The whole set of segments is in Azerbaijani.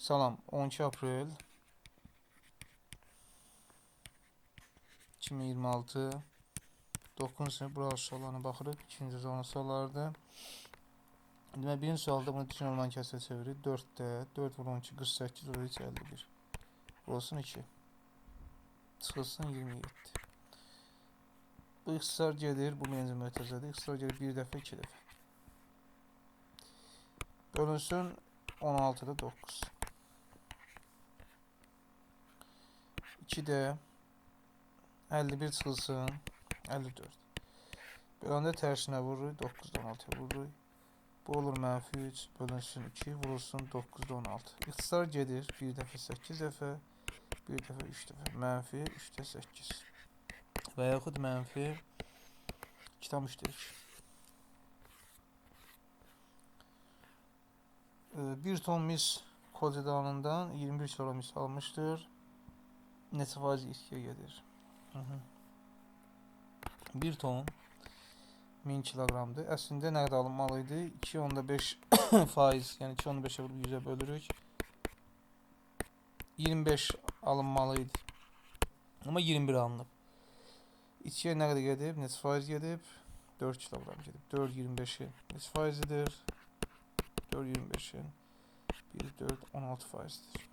Salam, 12 aprel 2026 9-cu sinif buralı suallarına baxırıq. İkinci zaman suallardır. Demək, birinci sualda bunu düşünən olan kəsrə çevirir. 4-də 4 vur 12 48 vur 3 51. Olsun 2. Çıxılsın 27. Bu ixtisar gedir, bu birinci mötəzədir. İxtisar gedir 1 dəfə, 2 dəfə. Bölünsün 16-da 9. 2-də 51 çıxılsın 54. Böləndə tərsinə vururuq, 9-da 16-ya vururuq. Bu olur -3, bölünsün 2, vurulsun 9-da 16. İxtisar gedir 1 dəfə 8 dəfə, 1 dəfə 3 dəfə. -3-də 8. Və yaxud -2,3. 1 ton mis kocedanından 21 kilo mis almışdır. Neçə faiz itkiyə gedir? 1 ton 1000 kiloqramdır. Əslində nə qədər alınmalıydı? 2,5 faiz, yəni 2,5'e vurub 100'e bölürük. 25 alınmalıydı. Amma 21 alınıb. İçkiyə nə qədər gedib? Neçə faiz gedib? 4 kiloqram gedib. 4 25'in neçə faizidir? 4 25'in 1 4 16 faizdir.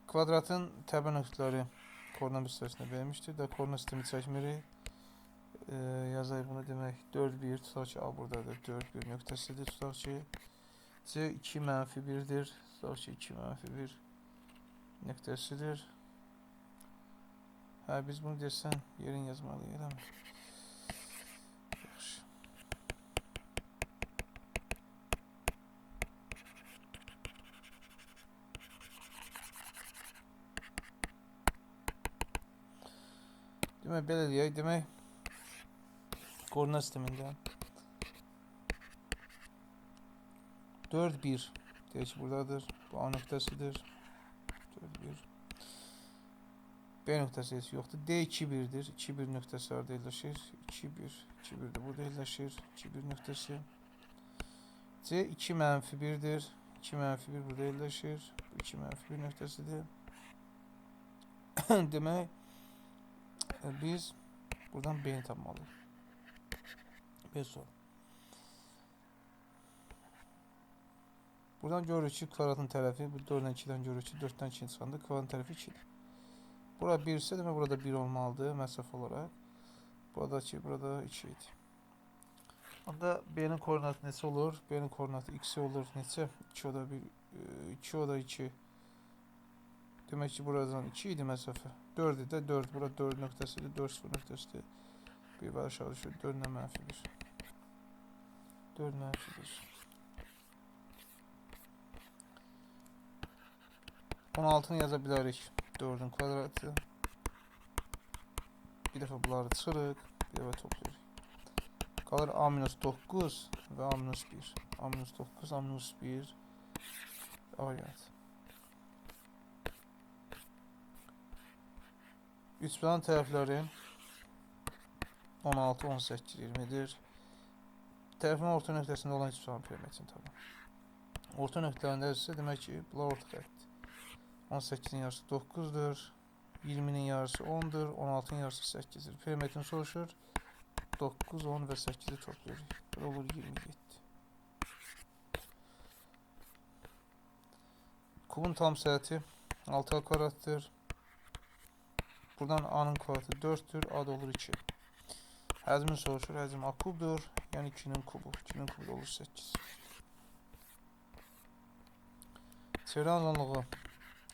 Kvadratın təbə nöqtələri koordinat hissəsində vermişdir. Də koordinat sistemi çəkmirik. Yazayım bunu demək. 4 1 tutaq ki, A buradadır. 4 1 nöqtəsidir. Tutaq ki, C 2 -1'dir. Tutaq ki, 2 -1 nöqtəsidir. Hə, biz bunu desən yerin yazmalıyıq, eləmi? Yaxşı. Demək, belə deyək. Demək, koordinat sistemində 4 1 deyək ki, buradadır. Bu A nöqtəsidir. 4 1. B nöqtəsi heç yoxdur. D 2 1'dir. 2 1 nöqtəsi harda yerləşir? 2 1 2 1 də burada yerləşir. 2 1 nöqtəsi. C 2 -1'dir. 2 -1 burada yerləşir. 2 -1 nöqtəsidir. Demək, biz buradan B'ni tapmalıyıq. B soru. Buradan görürük ki, kvadratın tərəfi, bu 4'dən 2'dən görürük ki, 4'dən 2'nin çıxanda kvadratın tərəfi 2'dir. Burada 1 ise demək, burada 1 olmalıdır məsafə olaraq. Burada 2 idi. Onda B'nin koordinatı neçə olur? B'nin koordinatı x olur neçə? 2 oda 1, 2 oda 2. Demək ki, buradan 2 idi məsafə. 4 idi, 4. Burada 4 nöqtəsidir, 4 0 nöqtəsidir. Bir var aşağı düşür, 4'dən -1. 4 -1. 16'nı yaza bilərik. 4'ün kvadratı. Bir dəfə bunları çıxırıq, bir dəfə toplayırıq. Qalır A-9 və A-1. A-9, A-1 variant. 3 plan tərəfləri 16, 18, 20'dir. Tərəfin orta nöqtəsində olan 3 plan perimetrin tabi. Orta nöqtələrində isə demək ki, bunlar orta xəttdir. 18'in yarısı 9'dur. 20'nin yarısı 10'dur. 16'ın yarısı 8'dir. Perimetrini soruşur. 9, 10 ve 8'i topluyoruz. Böyle olur 27. Kubun tam səthi 6A kvadratdır. Buradan A'nın kvadratı 4'tür. A da olur 2. Həcmin soruşur. Həcm A kubdur. Yəni 2'nin kubu. 2'nin kubu da olur 8. Çevrə alanlığı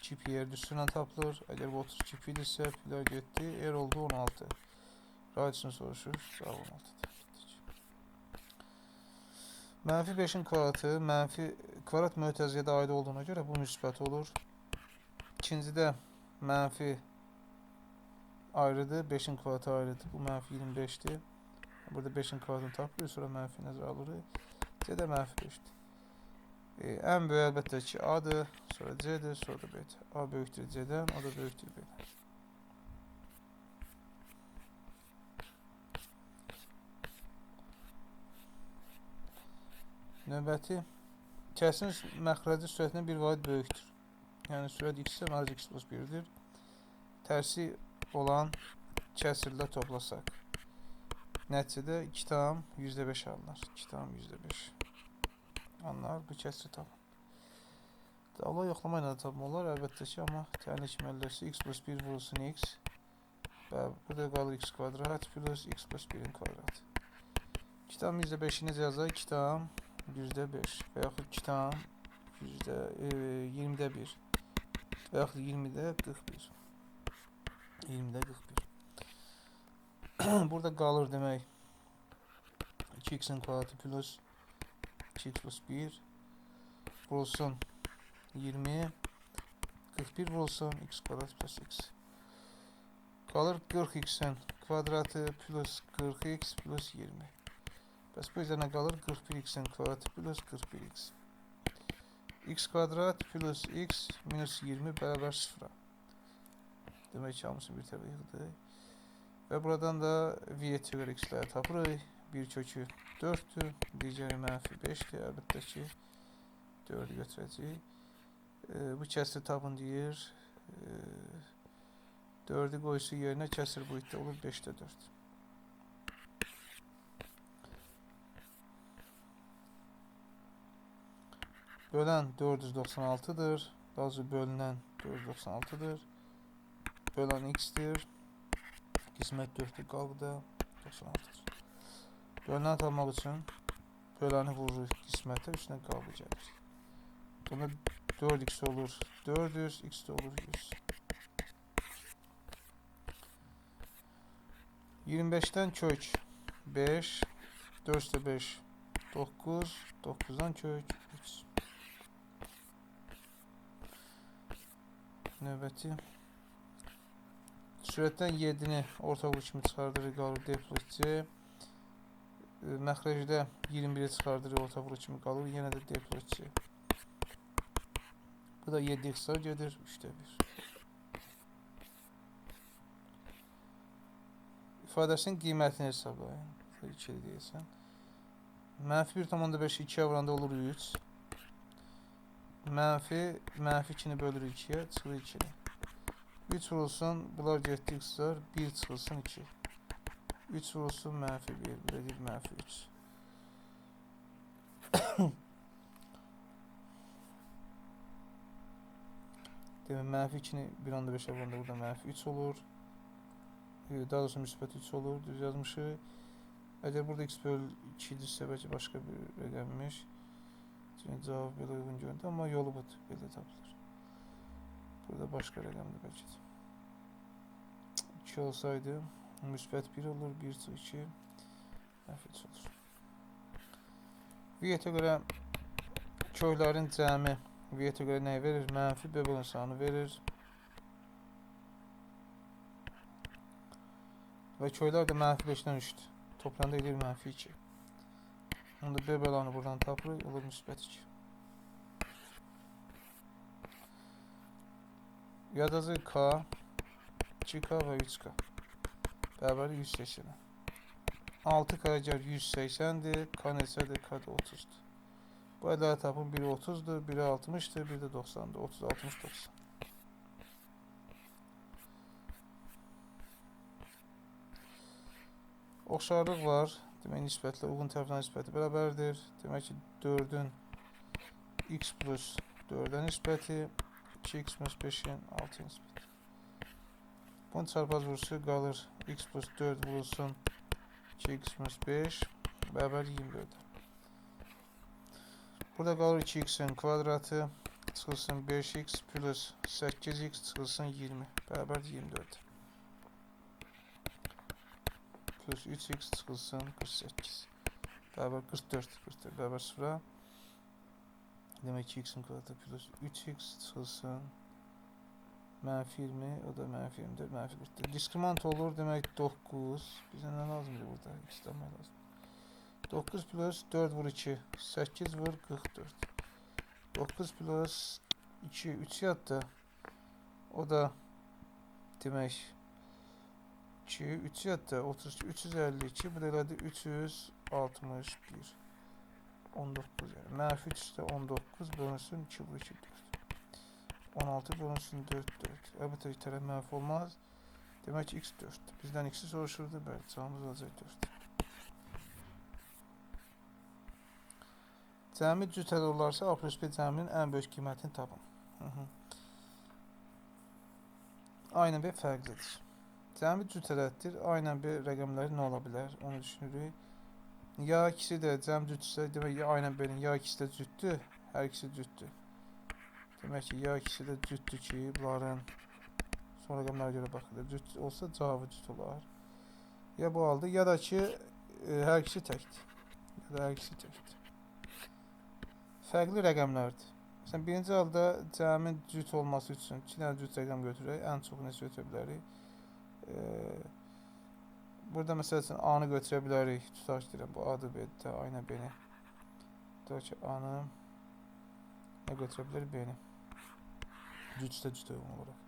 2 pi yer üstündən tapılır. Əgər bu 32 pi idirsə, pilər getdi. Er oldu 16. Radiyasını soruşur. Cavab 16'dır. -5'in kvadratı, kvadrat mötəziyə də aid olduğuna görə bu müsbət olur. İkincidə mənfi ayrıdır. 5'in kvadratı ayrıdır. Bu -25'dir. Burada 5'in kvadratını tapılır. Sonra mənfi nəzərə alırıq. C də -5'dir. En böyük əlbəttə ki A'dır, sonra C'dir, sonra da B'dir. A böyükdür C'dən, O da böyükdür B'dən. Növbəti kəsrin məxrəci sürətindən bir vahid böyükdür. Yəni sürət x-də mərc x plus 1-dir. Tərsi olan kəsrlə toplasaq. Nəticədə 2 tam %5 alınır. 2 tam %5 alınır. Bu kəsri tapın. Dağla yoxlama ilə də tapma olar, əlbəttə ki, amma təyin kimi əldə etsə x plus 1 vurulsun x. Və burada qalır x kvadrat plus x plus 1-in kvadratı. 2 tam %5-i necə yazaq? 2 tam %5 və yaxud 2 tam %20'də 1 və yaxud 20'də 41. 20'də 41. Burada qalır demək 2x'in kvadratı plus 2x plus 1 vurulsun 20, 41 vurulsun x kvadrat plus x. Qalır 40x'in kvadratı plus 40x plus 20. Bəs bu üzərinə qalır 41x'in kvadratı plus 41x. X kvadrat plus x minus 20 bərabər 0'a. Demək ki, hamısını bir tərəfə yığdıq. Və buradan da v-yə görə x-ləri tapırıq. Bir kökü 4'dür, digəri mənfi 5'dir. Əlbəttə ki, 4'ü götürəcəyik. Bu kəsri tapın deyir. 4'ü qoysu yerinə kəsr boyutda olur 5'də 4. Bölən 496'dır. Daha sonra bölünən 496'dır. Bölən x'dir. Qismət 4'dür, qalbıda 96'dır. Bölünən tapmaq üçün böləni vururuq qismətə, üstünə qalbı gəlir. Bunda 4x olur 400, x də olur 100. 25'ten kök 5, 4 də 5, 9, 9'dan kök 3. Növbəti sürətdən 7'ni orta vur kimi çıxardırıq, qalır d plus c. Məxrəcdə 21'i çıxardırıq, orta vur kimi qalır, yenə də d plus c. Bu da 7x gedir, 3'də 1. İfadəsinin qiymətini hesablayın. 2 deyilsən. Mənfi 1,5'i 2'yə vuranda olur 3. Mənfi 2'ni bölür 2'yə, çıxır 2'ni. 3 vurulsun, bunlar getdi x'lar, 1 çıxılsın 2. 3 vurulsun, mənfi 1, bu da deyil, mənfi 3. Demək, mənfi 2'ni 1,5'ə vuranda burada mənfi 3 olur. Daha doğrusu müsbət 3 olur, düz yazmışıq. Əgər burada x böl 2 idirsə, bəlkə başqa bir rəqəmmiş. Çünki cavab belə uyğun göründü, amma yolu budur, belə tapılır. Burada başqa rəqəmdir bəlkə də. 2 olsaydı, müsbət 1 olur, 1 çıxı 2, mənfi 3 olur. V-yə görə köklərin cəmi V-yə görə nəyi verir? Mənfi B bölün sayını verir. Və köylər də mənfi 5'dən 3'dür. Toplamda edir mənfi 2. Onda B bəlanı buradan tapırıq, olur müsbət 2. Yazacaq K, 2K və 3K. Bərabər 180. 6K əgər 180'dir, K neçədir? K da 30'dur. Bu ədələri tapın, biri 30'dur, biri 60'dır, biri də 90'dır. 30, 60, 90. Oxşarlıq var. Demək, nisbətlə uyğun tərəflərin nisbəti bərabərdir. Demək ki, 4'ün x plus 4'ə nisbəti 2x plus 5'in 6'ya nisbəti. Bunun çarpaz vursu qalır x plus 4 vurulsun 2x plus 5 bərabər 24. Burada qalır 2x'in kvadratı çıxılsın 5x plus 8x çıxılsın 20 bərabər 24. Plus 3x çıxılsın 48 bərabər 44, 44 bərabər 0'a. Demək ki, x'in kvadratı plus 3x çıxılsın mənfi 20, o da mənfi 24, mənfi 44. Diskriminant olur, demək 9. Bizə nə lazımdır burada? X demək lazım. 9 plus 4 vur 2, 8 vur 44. 9 plus 2, 3 yadda. O da demək 2, 3 yadda 32, 352, bu da elədi 361. 19 yani. Mənfi 3 üstə 19 bölünsün 2 bu 2 4. 16 bölünsün 4 4. Əlbəttə ki tərəf mənfi olmaz. Demək ki x 4. Bizdən x'i soruşurdu. Bəli, cavabımız olacaq 4. Cəmi cütədə olarsa A plus B cəminin ən böyük qiymətini tapın. A ilə B fərqlidir. Cəmi cütədədir. A ilə B rəqəmləri nə ola bilər? Onu düşünürük. Ya ikisi də cəm cütsə, demək ya A ilə B-nin ya ikisi də cütdür, hər ikisi cütdür. Demək ki, ya ikisi də cütdür ki, bunların son rəqəmlərə görə baxılır. Cüt olsa cavabı cüt olar. Ya bu halda, ya da ki, hər ikisi təkdir. Ya da hər ikisi təkdir. Fərqli rəqəmlərdir. Məsələn, birinci halda cəmin cüt olması üçün 2 dənə cüt rəqəm götürək. Ən çox neçə götürə bilərik? Burada məsəl üçün A-nı götürə bilərik. Tutaq ki, bu A-dır, B-dir, A ilə B-ni. Tutaq ki, A-nı nə götürə bilərik? B-ni. Cütdə cüt uyğun olaraq.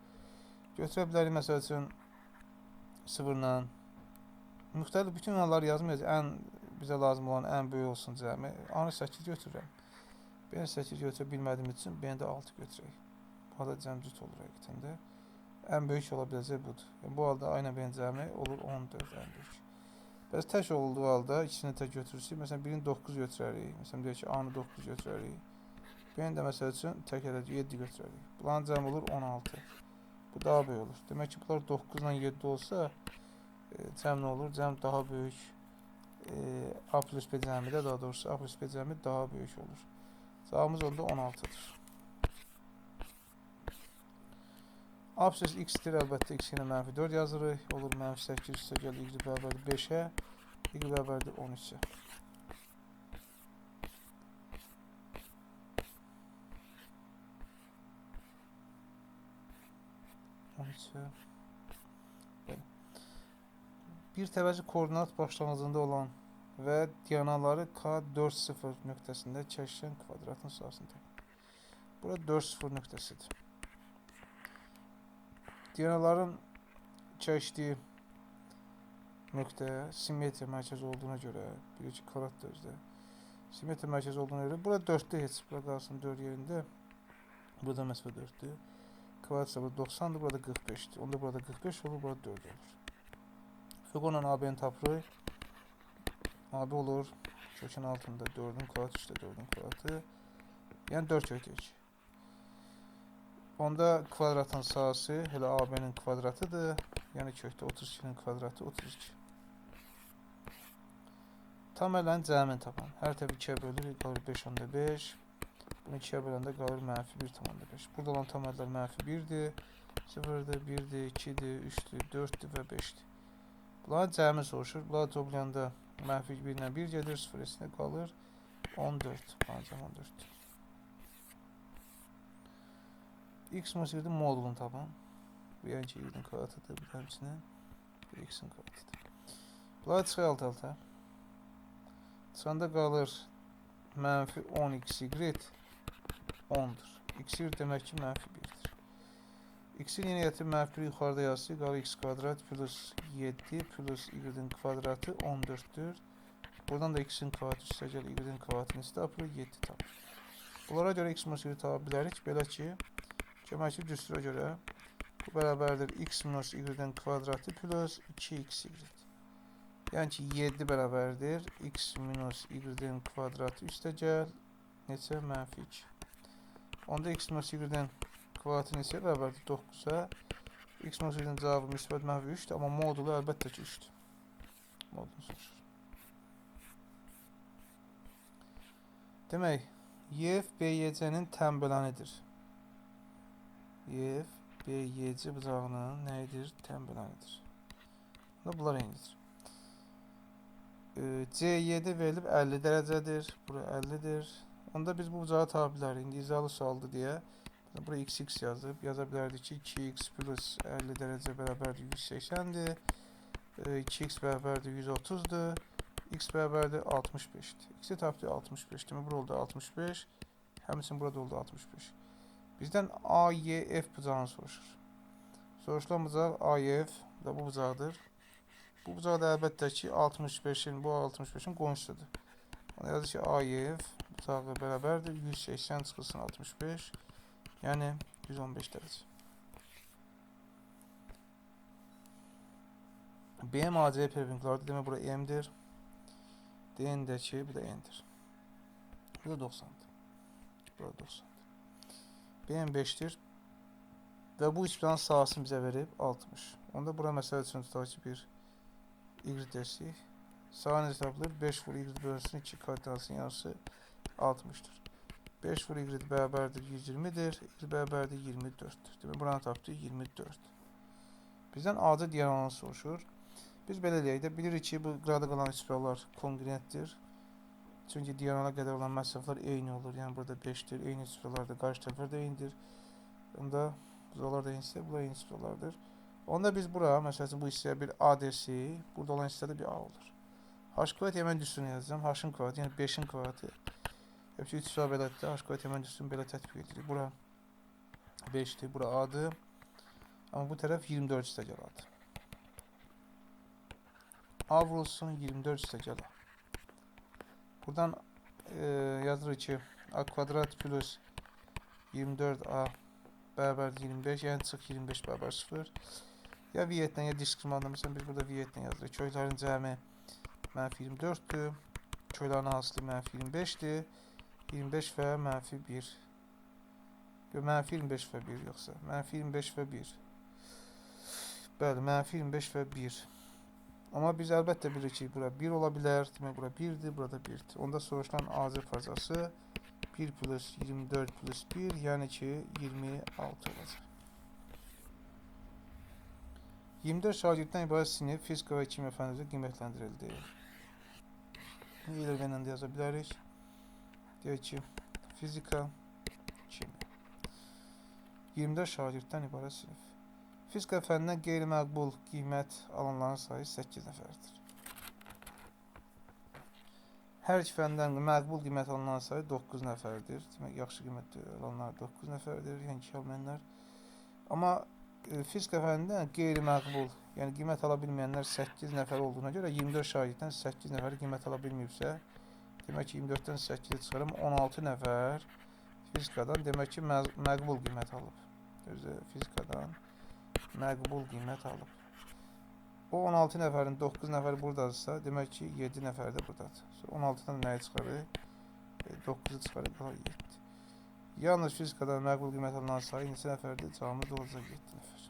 Götürə bilərik, məsəl üçün 0-la. Müxtəlif bütün halları yazmayacaq. Bizə lazım olan ən böyük olsun cəmi. A-nı 8 götürürəm. B-ni 8 götürə bilmədiyim üçün B-ni də 6 götürək. Bu halda cəm cüt olur həqiqətən də. Ən böyük ola biləcək budur. Yəni, bu halda A ilə B-nin cəmi olur 14 ən böyük. Bəs tək olduğu halda ikisini tək götürürsük. Məsələn, birini 9 götürərik. Məsələn, deyək ki, A-nı 9 götürərik. B-ni də məsəl üçün tək ədəd 7 götürərik. Bunların cəmi olur 16. Bu daha böyük olur. Demək ki, bunlar 9 ilə 7 olsa cəm nə olur? Cəm daha böyük. A plus B cəmi də, daha doğrusu A plus B cəmi daha böyük olur. Cavabımız onda 16-dır. A plus x-dir, əlbəttə x ilə mənfi 4 yazırıq. Olur mənfi 8 üstə gəl y bərabərdir 5-ə, y bərabərdir 13-ə. Bir təvəzi koordinat başlanğıcında olan və diagonalları K40 nöqtəsində çəkişən kvadratın sahəsini təqdim. Burada 4-0 nöqtəsidir. Diagonalların çəkişdiyi nöqtə simmetriya mərkəzi olduğuna görə, bir kvadratdır özdə. Simmetriya mərkəzi olduğuna görə, burada 4-dür heç, burada qalsın 4 yerində. Burada məsələ 4-dür. Kvadrat isə burada 90-dır, burada 45-dir. Onda burada 45 olur, burada 4 olur. Fiqonla AB-ni tapırıq. AB olur, kökün altında 4-ün kvadratı üstə 4-ün kvadratı. Yəni 4 kök 2. Onda kvadratın sahəsi elə AB-nin kvadratıdır. Yəni kökdə 32-nin kvadratı 32. Tam əllərin cəmini tapan. Hər tərəfi 2-yə bölürük, qalır 5/5. Bunu 2-yə böləndə qalır mənfi 1/5. Burada olan tam əllər mənfi 1-dir, 0-dır, 1-dir, 2-dir, 3-dür, 4-dür və 5-dir. Bunların cəmi soruşur. Bunları toplayanda mənfi 1 ilə 1 gedir, 0 esinə qalır 14. Ancaq 14. X musiqinin modulunu tapan. Bu yəni ki, y-nin kvadratıdır, bir həmçinin bu x-in kvadratıdır. Bunları çıxı alt-alta. Çıxanda qalır mənfi 10xy 10'dur. X1 demək ki, mənfi 1'dir. X'in yeni gətirib mənfi 1 yuxarıda yazsın, qalır x kvadrat plus 7 plus y-nin kvadratı 14'dür. Buradan da x-in kvadratı üstə gəl y-nin kvadratını istə tapır, 7 tapır. Bunlara görə x musiqini tapa bilərik. Belə ki, demək ki, cüsürə görə bu bərabərdir x minus y-nin kvadratı plus 2xy. Yəni ki, 7 bərabərdir x minus y-nin kvadratı üstə gəl neçə? Mənfi 2. Onda x minus y-nin kvadratı neçə bərabərdir? 9-a. X minus y-nin cavabı müsbət mənfi 3'dür, amma modulu əlbəttə ki 3'dür. Modulunu soruşur. Demək, YF BYC-nin tənbələnidir. YF BYC bucağının nəyidir? Tənbələnidir. Bunlar eynidir. C7 verilib 50 dərəcədir. Bura 50'dir. Onda biz bu bucağı tapa bilərik. İndi izalı sualdır deyə. Bura xx yazıb. Yaza bilərdik ki 2x plus 50 dərəcə bərabərdir 180'dir. 2x bərabərdir 130'dur. X bərabərdir 65'dir. X'i tapdı 65. Demək, burada oldu 65. Həmçinin burada oldu 65. Bizdən AYF bucağını soruşur. Soruşulan bucaq AYF da bu bucaqdır. Bu bucaq da əlbəttə ki 65'in, bu 65'in qonşusudur. Ona yazır ki Ayev butağı bərabərdir 180 çıxılsın 65. Yəni 115 dərəcə. BM AC perpendikulardır. Demək bura M'dir. DN-dəki bu da N'dir. Bu da 90'dır. Burada 90'dır. BM 5'tir. Və bu üçbucağın sahəsini bizə verib 60. Onda bura məsələ üçün tutaq ki bir Y desək. Saha necə tapılır? 5 vur Y bölünsün 2 koordinatının yarısı 60'dır. 5 vur Y bərabərdir 120'dir. Y bərabərdir 24'dür. Demək buranı tapdıq 24. Bizdən AC diagonalını soruşur. Biz belə deyək də bilirik ki bu qıraqda qalan üçbucaqlar kongruentdir. Çünki diagonala qədər olan məsafələr eyni olur. Yəni burada 5'dir. Eyni üçbucaqlar da qarşı tərəflər də eynidir. Onda buzalar da eynisə, bunlar eyni üçbucaqlardır. Onda biz bura məsələn bu hissəyə bir A desək, burada olan hissədə bir A olur. H kvadrat hemen üstünü yazacağım. H'ın kvadratı yəni 5'in kvadratı. Hepsi 3 sıra belədir. H kvadrat hemen üstünü belə tətbiq edirik. Bura 5'dir, bura A'dır. Amma bu tərəf 24 üstəgəladır. A vurulsun 24 üstəgəla. Buradan yazırıq ki A kvadrat plus 24A bərabərdir 25. Yəni çıx 25 bərabər 0. Ya V7-dən ya diskriminantla. Məsələn biz burada V7-dən yazırıq. Köklərin cəmi -24'dür. Köylərin aslı -25'dir. 25 və -1. -25 və 1 yoxsa. -25 və 1. Bəli, -25 və 1. Amma biz əlbəttə bilirik ki, bura 1 ola bilər. Demək, bura 1'dir, burada 1'dir. Onda soruşulan AC parçası 1 plus 24 plus 1, yəni ki 26 olacaq. 24 şagirddən ibarət sinif fizika və kimya fənləri qiymətləndirildi. İlərlə də yaza bilərik. Deyək ki, fizika, kimya. 24 şagirddən ibarət sinif. Fizika fənnindən qeyri-məqbul qiymət alanların sayı 8 nəfərdir. Hər iki fəndən məqbul qiymət alanların sayı 9 nəfərdir. Demək, yaxşı qiymət alanlar 9 nəfərdir, yəni ki, almayanlar. Amma fizika fənnindən qeyri-məqbul, yəni qiymət ala bilməyənlər 8 nəfər olduğuna görə 24 şagirddən 8 nəfər qiymət ala bilməyibsə, demək ki, 24-dən 8-i çıxarım, 16 nəfər fizikadan demək ki, məqbul qiymət alıb. Özü fizikadan məqbul qiymət alıb. O 16 nəfərin 9 nəfəri buradadırsa, demək ki 7 nəfər də buradadır. 16-dan nəyi çıxarır? 9-u çıxarır, daha 7. Yalnız fizikadan məqbul qiymət alınan sayı neçə nəfərdir? Cavabımız olacaq 7 nəfər.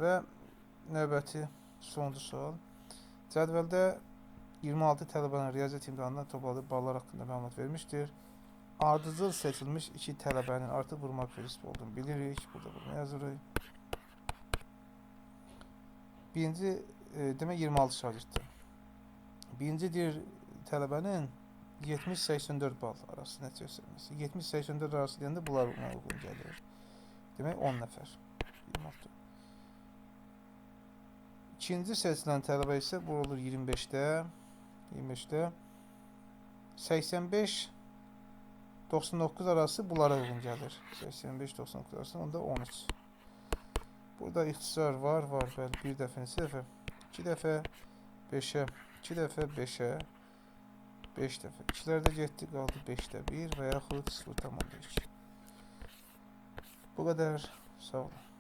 Və növbəti sonuncu sual. Cədvəldə 26 tələbənin riyaziyyat imtahanından topladığı ballar haqqında məlumat vermişdir. Ardıcıl seçilmiş 2 tələbənin artıq vurmaq prinsip olduğunu bilirik. Burada bunu yazırıq. Birinci, demək 26 şagirddir. Birinci deyir tələbənin 70-84 bal arası nəticə göstərməsi. 70-84 arası deyəndə bunlar ona uyğun gəlir. Demək 10 nəfər. 26. İkinci seçilən tələbə isə bu olur 25'də. 85 99 arası bunlara uyğun gəlir. 85-99 arası, onda 13. Burada ixtisar var, bəli, bir dəfə, neçə dəfə? 2 dəfə 5'ə, 2 dəfə 5'ə, 5 dəfə. 2'lərdə getdi, qaldı 5'də 1 və yaxud 0,2. Bu qədər, sağ olun.